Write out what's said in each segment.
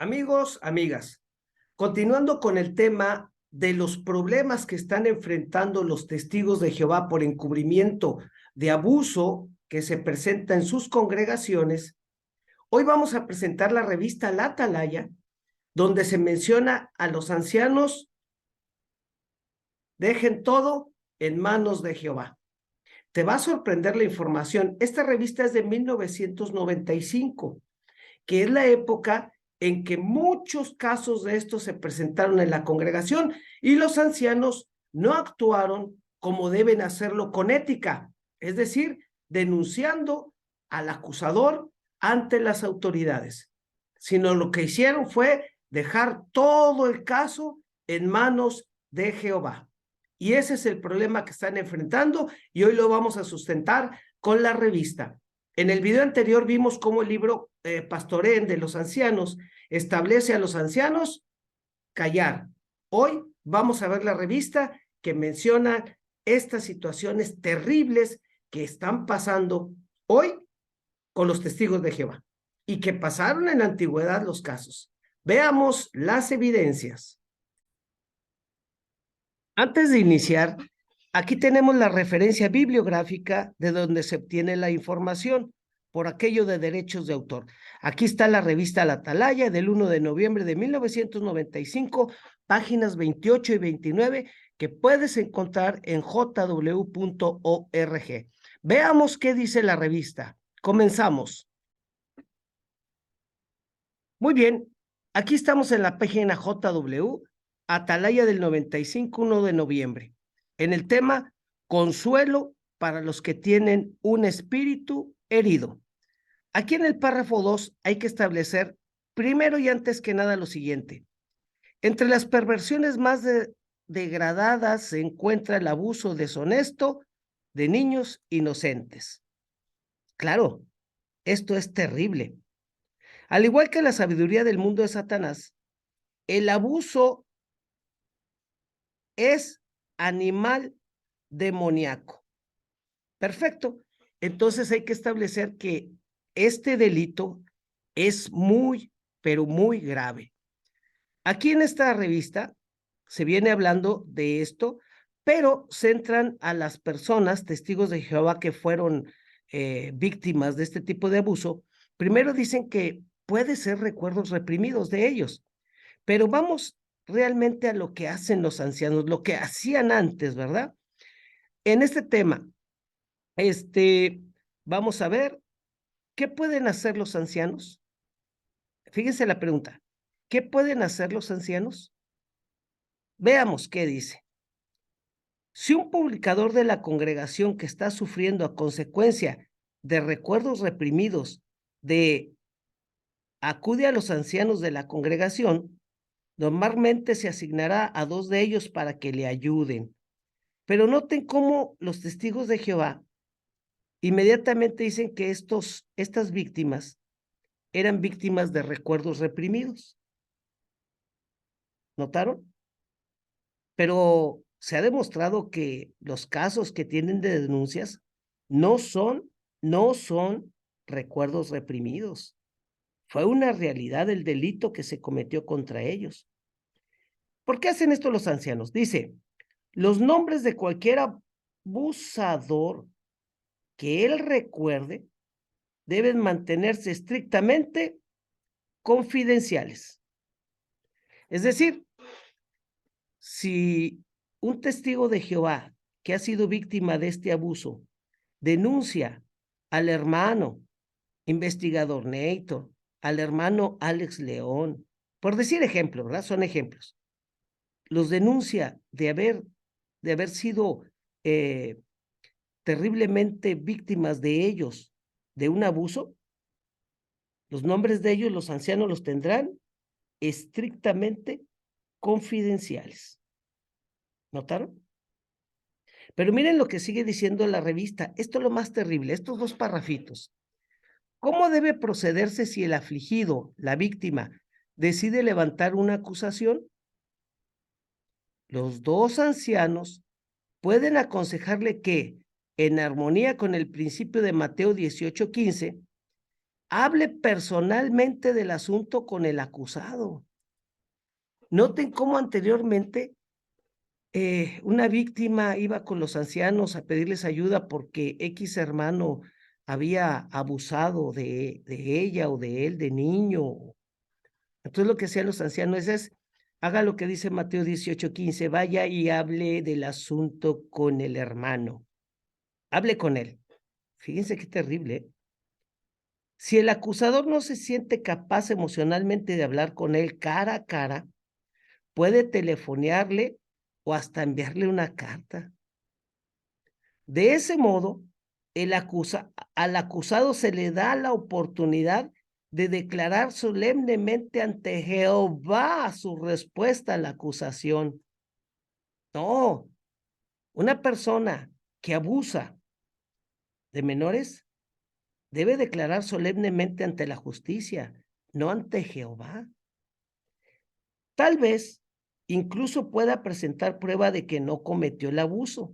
Amigos, amigas, continuando con el tema de los problemas que están enfrentando los testigos de Jehová por encubrimiento de abuso que se presenta en sus congregaciones, hoy vamos a presentar la revista La Atalaya, donde se menciona a los ancianos, dejen todo en manos de Jehová. Te va a sorprender la información. Esta revista es de 1995, que es la época en que muchos casos de estos se presentaron en la congregación y los ancianos no actuaron como deben hacerlo con ética, es decir, denunciando al acusador ante las autoridades, sino lo que hicieron fue dejar todo el caso en manos de Jehová. Y ese es el problema que están enfrentando y hoy lo vamos a sustentar con la revista. En el video anterior vimos cómo el libro Pastorén de los ancianos establece a los ancianos callar. Hoy vamos a ver la revista que menciona estas situaciones terribles que están pasando hoy con los testigos de Jehová y que pasaron en la antigüedad los casos. Veamos las evidencias. Antes de iniciar, aquí tenemos la referencia bibliográfica de donde se obtiene la información por aquello de derechos de autor. Aquí está la revista La Atalaya del 1 de noviembre de 1995, páginas 28 y 29, que puedes encontrar en jw.org. Veamos qué dice la revista. Comenzamos. Muy bien, aquí estamos en la página JW, Atalaya del 95, 1 de noviembre, en el tema Consuelo para los que tienen un espíritu herido. Aquí en el párrafo 2 hay que establecer, primero y antes que nada, lo siguiente. Entre las perversiones más degradadas se encuentra el abuso deshonesto de niños inocentes. Claro, esto es terrible. Al igual que la sabiduría del mundo de Satanás, el abuso es animal demoníaco. Perfecto. Entonces hay que establecer que este delito es muy, pero muy grave. Aquí en esta revista se viene hablando de esto, pero centran a las personas, testigos de Jehová, que fueron víctimas de este tipo de abuso. Primero dicen que puede ser recuerdos reprimidos de ellos, pero vamos realmente a lo que hacen los ancianos, lo que hacían antes, ¿verdad? En este tema, vamos a ver qué pueden hacer los ancianos. Fíjense la pregunta, ¿qué pueden hacer los ancianos? Veamos qué dice. Si un publicador de la congregación que está sufriendo a consecuencia de recuerdos reprimidos acude a los ancianos de la congregación, normalmente se asignará a 2 de ellos para que le ayuden. Pero noten cómo los testigos de Jehová inmediatamente dicen que estas víctimas eran víctimas de recuerdos reprimidos. ¿Notaron? Pero se ha demostrado que los casos que tienen de denuncias no son recuerdos reprimidos. Fue una realidad el delito que se cometió contra ellos. ¿Por qué hacen esto los ancianos? Dice, los nombres de cualquier abusador que él recuerde deben mantenerse estrictamente confidenciales. Es decir, si un testigo de Jehová que ha sido víctima de este abuso denuncia al hermano investigador Néstor, al hermano Alex León, por decir ejemplos, ¿verdad? Son ejemplos. Los denuncia de haber sido terriblemente víctimas de ellos de un abuso. Los nombres de ellos, los ancianos, los tendrán estrictamente confidenciales. ¿Notaron? Pero miren lo que sigue diciendo la revista. Esto es lo más terrible, estos 2 parrafitos. ¿Cómo debe procederse si el afligido, la víctima, decide levantar una acusación? Los 2 ancianos pueden aconsejarle que, en armonía con el principio de Mateo 18:15, hable personalmente del asunto con el acusado. Noten cómo anteriormente una víctima iba con los ancianos a pedirles ayuda porque X hermano había abusado de ella o de él de niño. Entonces lo que hacían los ancianos es, haga lo que dice Mateo 18:15, vaya y hable del asunto con el hermano. Hable con él. Fíjense qué terrible, ¿eh? Si el acusador no se siente capaz emocionalmente de hablar con él cara a cara, puede telefonearle o hasta enviarle una carta. De ese modo, al acusado se le da la oportunidad de declarar solemnemente ante Jehová su respuesta a la acusación. No, una persona que abusa de menores debe declarar solemnemente ante la justicia, no ante Jehová. Tal vez incluso pueda presentar prueba de que no cometió el abuso.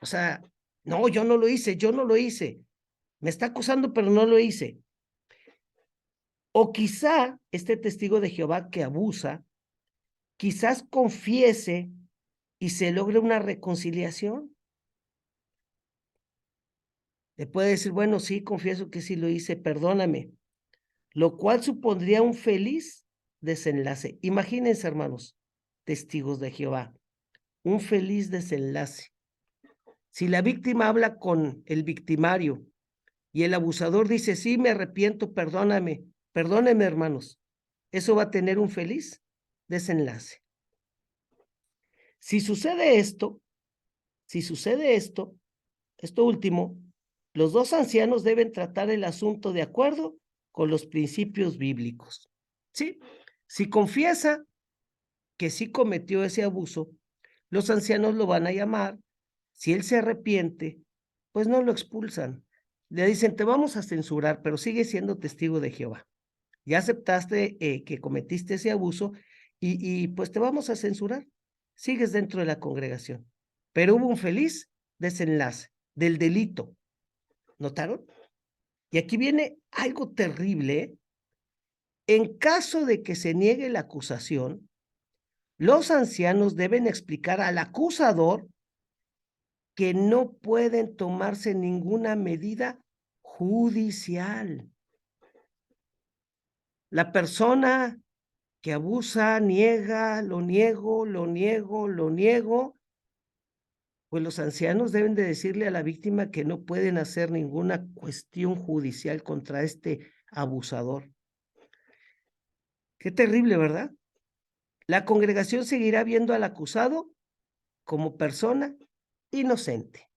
O sea, no, yo no lo hice, yo no lo hice. Me está acusando, pero no lo hice. O quizá este testigo de Jehová que abusa, quizás confiese y se logre una reconciliación. Le puede decir, bueno, sí, confieso que sí lo hice, perdóname. Lo cual supondría un feliz desenlace. Imagínense, hermanos, testigos de Jehová, un feliz desenlace. Si la víctima habla con el victimario y el abusador dice, sí, me arrepiento, perdóneme, hermanos, eso va a tener un feliz desenlace. Si sucede esto, esto último, los dos ancianos deben tratar el asunto de acuerdo con los principios bíblicos. ¿Sí? Si confiesa que sí cometió ese abuso, los ancianos lo van a llamar. Si él se arrepiente, pues no lo expulsan. Le dicen, te vamos a censurar, pero sigue siendo testigo de Jehová. Ya aceptaste que cometiste ese abuso y pues te vamos a censurar. Sigues dentro de la congregación. Pero hubo un feliz desenlace del delito. ¿Notaron? Y aquí viene algo terrible, ¿eh? En caso de que se niegue la acusación, los ancianos deben explicar al acusador que no pueden tomarse ninguna medida judicial. La persona que abusa, niega, lo niego, pues los ancianos deben de decirle a la víctima que no pueden hacer ninguna cuestión judicial contra este abusador. Qué terrible, ¿verdad? La congregación seguirá viendo al acusado como persona inocente.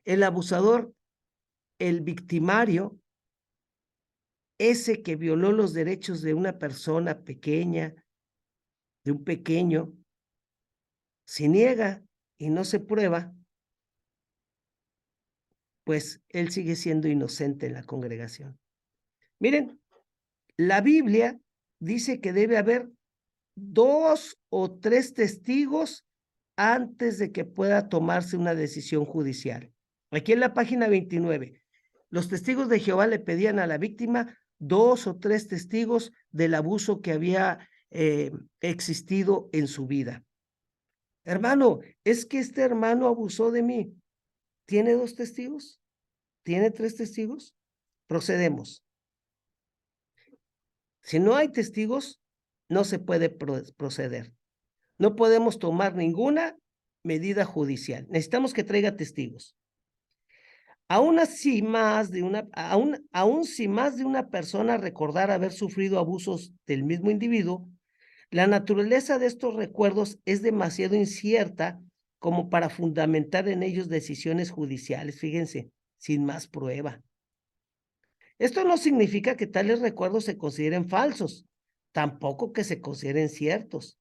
El abusador, el victimario, ese que violó los derechos de una persona pequeña, de un pequeño, si niega y no se prueba, pues él sigue siendo inocente en la congregación. Miren, la Biblia dice que debe haber 2 o 3 testigos antes de que pueda tomarse una decisión judicial. Aquí en la página 29, los testigos de Jehová le pedían a la víctima 2 o 3 testigos del abuso que había existido en su vida. Hermano, es que este hermano abusó de mí. ¿Tiene 2 testigos? ¿Tiene 3 testigos? Procedemos. Si no hay testigos, no se puede proceder. No podemos tomar ninguna medida judicial. Necesitamos que traiga testigos. Aún si más de una persona recordara haber sufrido abusos del mismo individuo, la naturaleza de estos recuerdos es demasiado incierta como para fundamentar en ellos decisiones judiciales, fíjense, sin más prueba. Esto no significa que tales recuerdos se consideren falsos, tampoco que se consideren ciertos,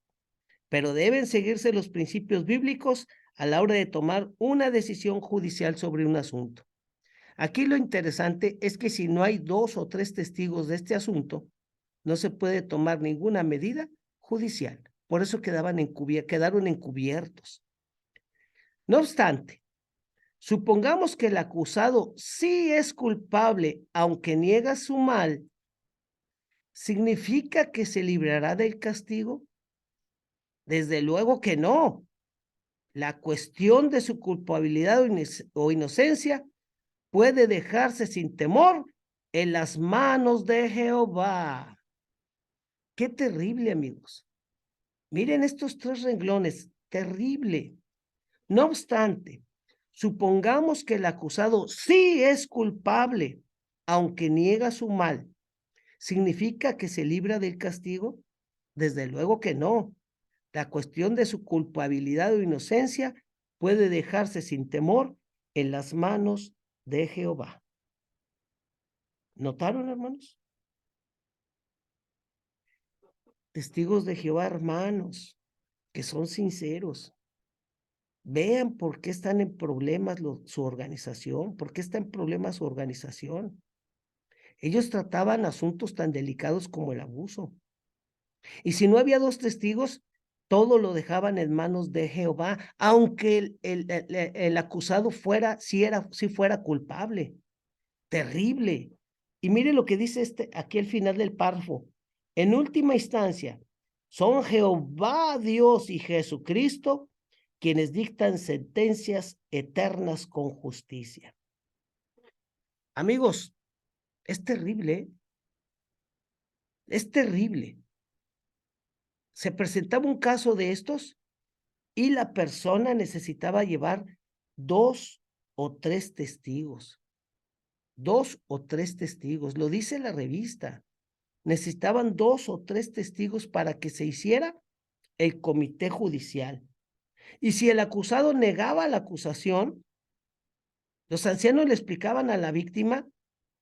pero deben seguirse los principios bíblicos a la hora de tomar una decisión judicial sobre un asunto. Aquí lo interesante es que si no hay 2 o 3 testigos de este asunto, no se puede tomar ninguna medida judicial. Por eso quedaron encubiertos. No obstante, Supongamos que el acusado sí es culpable, aunque niega su mal, ¿significa que se librará del castigo? Desde luego que no. La cuestión de su culpabilidad o inocencia puede dejarse sin temor en las manos de Jehová. Qué terrible, amigos. Miren estos 3 renglones, terrible. No obstante, supongamos que el acusado sí es culpable, aunque niega su mal. ¿Significa que se libra del castigo? Desde luego que no. La cuestión de su culpabilidad o inocencia puede dejarse sin temor en las manos de Jehová. ¿Notaron, hermanos? Testigos de Jehová, hermanos, que son sinceros. Vean por qué están en problemas su organización, por qué está en problemas su organización. Ellos trataban asuntos tan delicados como el abuso. Y si no había 2 testigos, todo lo dejaban en manos de Jehová, aunque el acusado fuera, si fuera culpable. Terrible. Y mire lo que dice aquí al final del párrafo. En última instancia, son Jehová Dios y Jesucristo quienes dictan sentencias eternas con justicia. Amigos, es terrible, ¿eh? Es terrible. Se presentaba un caso de estos y la persona necesitaba llevar 2 o 3 testigos. 2 o 3 testigos, lo dice la revista. Necesitaban 2 o 3 testigos para que se hiciera el comité judicial. Y si el acusado negaba la acusación, los ancianos le explicaban a la víctima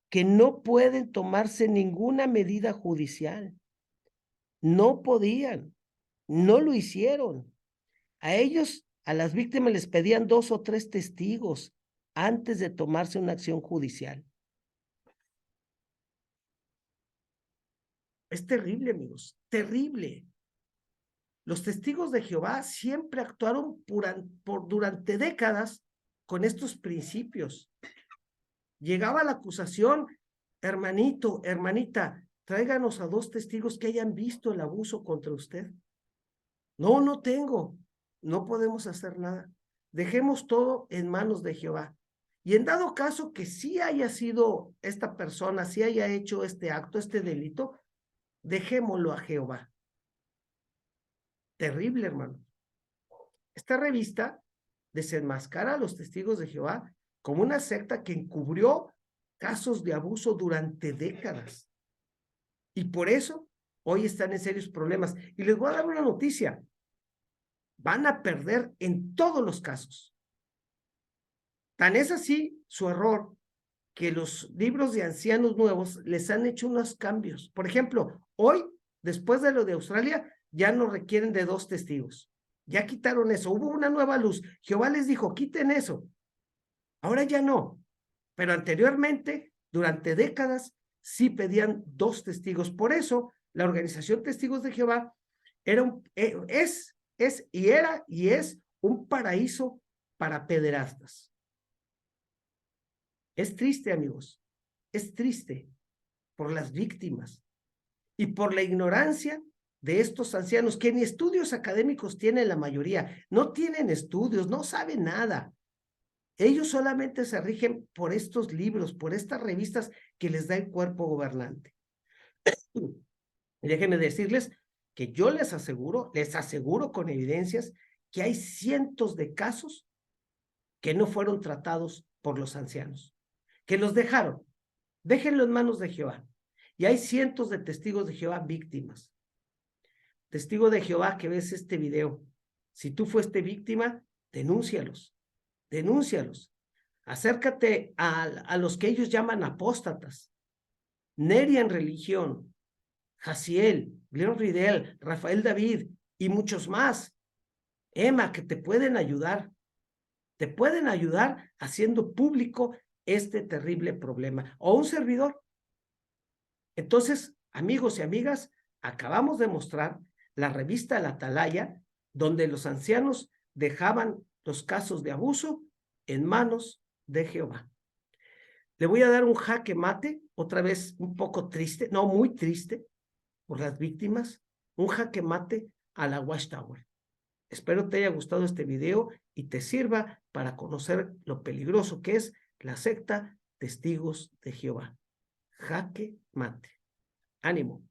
que no pueden tomarse ninguna medida judicial. No podían, no lo hicieron. A ellos, a las víctimas les pedían 2 o 3 testigos antes de tomarse una acción judicial. Es terrible, amigos, terrible. Los testigos de Jehová siempre actuaron durante décadas con estos principios. Llegaba la acusación, hermanito, hermanita, tráiganos a 2 testigos que hayan visto el abuso contra usted. No, no tengo. No podemos hacer nada. Dejemos todo en manos de Jehová. Y en dado caso que sí haya sido esta persona, sí haya hecho este acto, este delito, dejémoslo a Jehová. Terrible, hermano. Esta revista desenmascara a los testigos de Jehová como una secta que encubrió casos de abuso durante décadas. Y por eso hoy están en serios problemas. Y les voy a dar una noticia. Van a perder en todos los casos. Tan es así su error que los libros de ancianos nuevos les han hecho unos cambios. Por ejemplo, hoy, después de lo de Australia, ya no requieren de 2 testigos. Ya quitaron eso. Hubo una nueva luz. Jehová les dijo, quiten eso. Ahora ya no. Pero anteriormente, durante décadas, sí pedían 2 testigos. Por eso, la organización Testigos de Jehová es un paraíso para pederastas. Es triste, amigos. Es triste por las víctimas y por la ignorancia de estos ancianos que ni estudios académicos tienen la mayoría. No tienen estudios, no saben nada. Ellos solamente se rigen por estos libros, por estas revistas que les da el cuerpo gobernante. Déjenme decirles que yo les aseguro con evidencias que hay cientos de casos que no fueron tratados por los ancianos, que los dejaron. Déjenlo en manos de Jehová. Y hay cientos de testigos de Jehová víctimas. Testigo de Jehová que ves este video, si tú fuiste víctima, denúncialos, denúncialos. Acércate a los que ellos llaman apóstatas. Neria en religión, Jaciel, León Ridel, Rafael David y muchos más. Emma, que te pueden ayudar haciendo público este terrible problema. O un servidor. Entonces, amigos y amigas, acabamos de mostrar la revista La Atalaya, donde los ancianos dejaban los casos de abuso en manos de Jehová. Le voy a dar un jaque mate, otra vez un poco triste, no, muy triste por las víctimas, un jaque mate a la Watchtower. Espero te haya gustado este video y te sirva para conocer lo peligroso que es la secta Testigos de Jehová. Jaque mate. Ánimo.